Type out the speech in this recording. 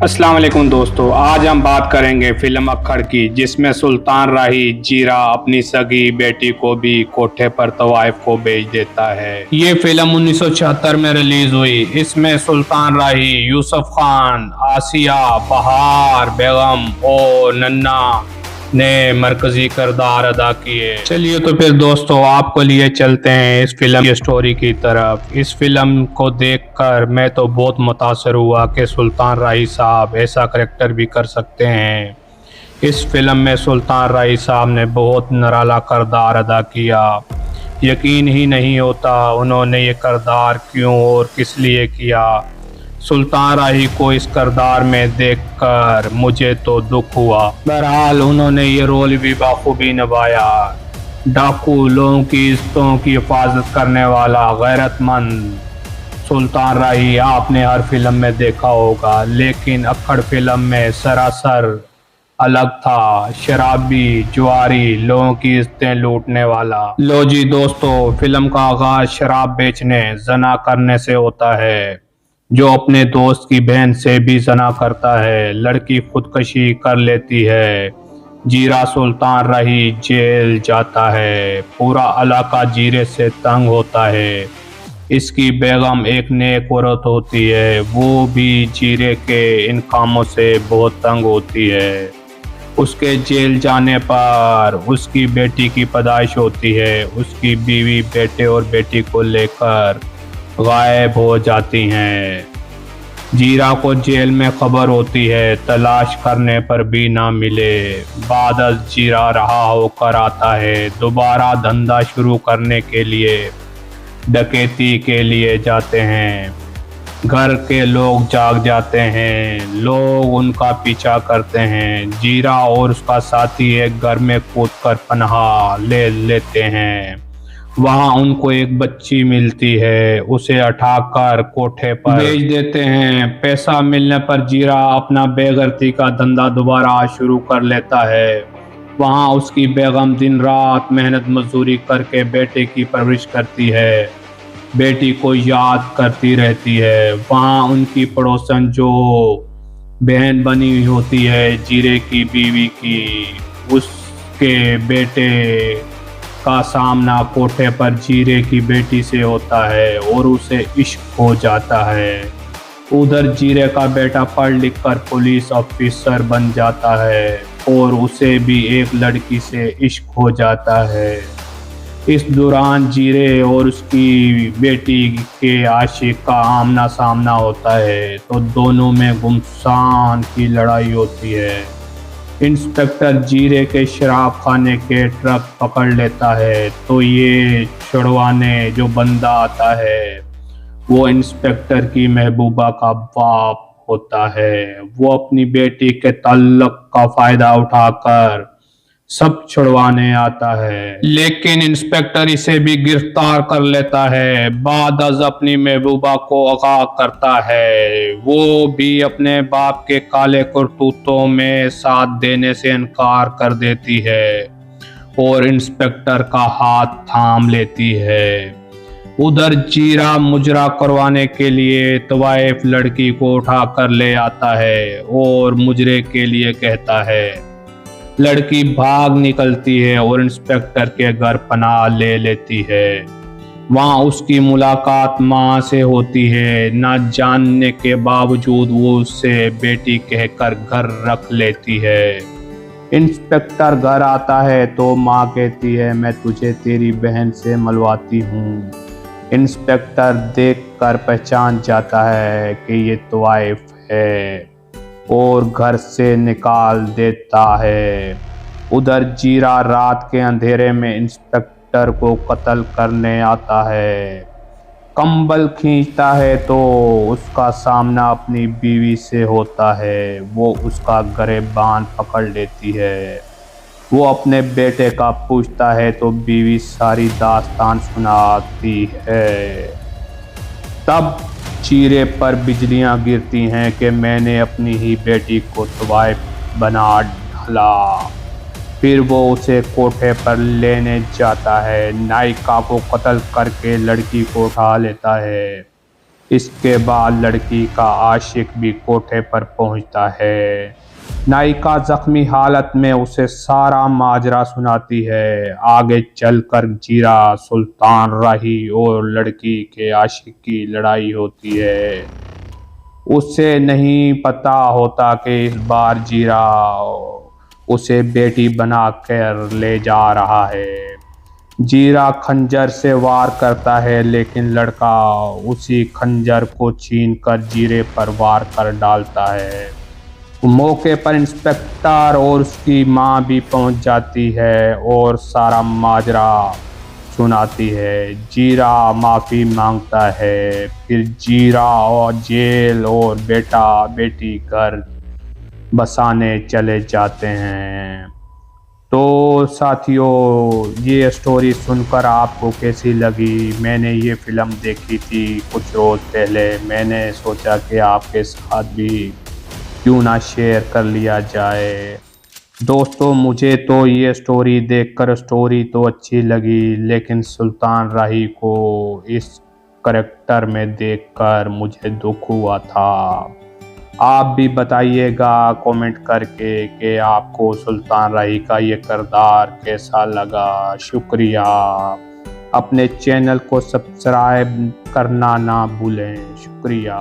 अस्सलाम वालेकुम दोस्तों, आज हम बात करेंगे फिल्म अक्खड़ की, जिसमें सुल्तान राही जीरा अपनी सगी बेटी को भी कोठे पर तवाइफ को भेज देता है। ये फिल्म 1976 में रिलीज हुई। इसमें सुल्तान राही, यूसुफ खान, आसिया, बहार बेगम और नन्ना ने मरकजी किरदार अदा किए। चलिए तो फिर दोस्तों आपको लिए चलते हैं इस फिल्म की स्टोरी की तरफ। इस फिल्म को देखकर मैं तो बहुत मुतासर हुआ कि सुल्तान राही साहब ऐसा करेक्टर भी कर सकते हैं। इस फिल्म में सुल्तान राही साहब ने बहुत निराला किरदार अदा किया। यकीन ही नहीं होता उन्होंने ये किरदार क्यों और किस लिए किया। सुल्तान राही को इस किरदार में देखकर मुझे तो दुख हुआ। बहरहाल उन्होंने ये रोल भी बाखूबी निभाया। डाकू, लोगों की इज्जतों की हिफाजत करने वाला गैरतमंद सुल्तान राही आपने हर फिल्म में देखा होगा, लेकिन अक्खड़ फिल्म में सरासर अलग था। शराबी, जुआरी, लोगों की इज्जतें लूटने वाला। लो जी दोस्तों, फिल्म का आगाज शराब बेचने, जना करने से होता है। जो अपने दोस्त की बहन से भी जना करता है। लड़की खुदकशी कर लेती है। जीरा सुल्तान राही जेल जाता है। पूरा इलाका जीरे से तंग होता है। इसकी बेगम एक नेक औरत होती है, वो भी जीरे के इन कामों से बहुत तंग होती है। उसके जेल जाने पर उसकी बेटी की पैदाइश होती है। उसकी बीवी बेटे और बेटी को लेकर गायब हो जाती हैं। जीरा को जेल में खबर होती है, तलाश करने पर भी ना मिले। बाद जीरा रहा होकर आता है। दोबारा धंधा शुरू करने के लिए डकैती के लिए जाते हैं। घर के लोग जाग जाते हैं। लोग उनका पीछा करते हैं। जीरा और उसका साथी एक घर में कूदकर पनाह ले लेते हैं। वहां उनको एक बच्ची मिलती है। उसे उठाकर कोठे पर भेज देते हैं। पैसा मिलने पर जीरा अपना बेगरती का धंधा दोबारा शुरू कर लेता है। वहां उसकी बेगम दिन रात मेहनत मजदूरी करके बेटे की परवरिश करती है। बेटी को याद करती रहती है। वहां उनकी पड़ोसन जो बहन बनी हुई होती है जीरे की बीवी की, उसके बेटे का सामना कोठे पर जीरे की बेटी से होता है और उसे इश्क हो जाता है। उधर जीरे का बेटा पढ़ लिख कर पुलिस ऑफिसर बन जाता है और उसे भी एक लड़की से इश्क हो जाता है। इस दौरान जीरे और उसकी बेटी के आशिक का आमना सामना होता है, तो दोनों में गुमसान की लड़ाई होती है। इंस्पेक्टर जीरे के शराब खाने के ट्रक पकड़ लेता है, तो ये छुड़वाने जो बंदा आता है वो इंस्पेक्टर की महबूबा का बाप होता है। वो अपनी बेटी के ताल्लुक का फायदा उठाकर सब छुड़वाने आता है, लेकिन इंस्पेक्टर इसे भी गिरफ्तार कर लेता है। बाद अज अपनी महबूबा को आगाह करता है। वो भी अपने बाप के काले करतूतों में साथ देने से इनकार कर देती है और इंस्पेक्टर का हाथ थाम लेती है। उधर जीरा मुजरा करवाने के लिए तवाइफ लड़की को उठा कर ले आता है और मुजरे के लिए कहता है। लड़की भाग निकलती है और इंस्पेक्टर के घर पनाह ले लेती है। वहां उसकी मुलाकात मां से होती है। ना जानने के बावजूद वो उससे बेटी कहकर घर रख लेती है। इंस्पेक्टर घर आता है तो मां कहती है, मैं तुझे तेरी बहन से मिलवाती हूँ। इंस्पेक्टर देखकर पहचान जाता है कि ये तवाइफ है और घर से निकाल देता है। उधर जीरा रात के अंधेरे में इंस्पेक्टर को कत्ल करने आता है। कंबल खींचता है तो उसका सामना अपनी बीवी से होता है। वो उसका गिरबान पकड़ लेती है। वो अपने बेटे का पूछता है तो बीवी सारी दास्तान सुनाती है। तब चीरे पर बिजलियां गिरती हैं कि मैंने अपनी ही बेटी को तवाइफ बना डाला। फिर वो उसे कोठे पर लेने जाता है। नायिका को कत्ल करके लड़की को उठा लेता है। इसके बाद लड़की का आशिक भी कोठे पर पहुंचता है। नायिका जख्मी हालत में उसे सारा माजरा सुनाती है। आगे चलकर जीरा, सुल्तान राही और लड़की के आशिक की लड़ाई होती है। उसे नहीं पता होता कि इस बार जीरा उसे बेटी बनाकर ले जा रहा है। जीरा खंजर से वार करता है, लेकिन लड़का उसी खंजर को छीनकर जीरे पर वार कर डालता है। मौके पर इंस्पेक्टर और उसकी मां भी पहुंच जाती है और सारा माजरा सुनाती है। जीरा माफ़ी मांगता है। फिर जीरा और जेल और बेटा बेटी घर बसाने चले जाते हैं। तो साथियों, ये स्टोरी सुनकर आपको कैसी लगी? मैंने ये फ़िल्म देखी थी कुछ रोज़ पहले। मैंने सोचा कि आपके साथ भी क्यों ना शेयर कर लिया जाए। दोस्तों, मुझे तो ये स्टोरी देखकर स्टोरी तो अच्छी लगी, लेकिन सुल्तान राही को इस करैक्टर में देखकर मुझे दुख हुआ था। आप भी बताइएगा कमेंट करके कि आपको सुल्तान राही का ये किरदार कैसा लगा। शुक्रिया। अपने चैनल को सब्सक्राइब करना ना भूलें। शुक्रिया।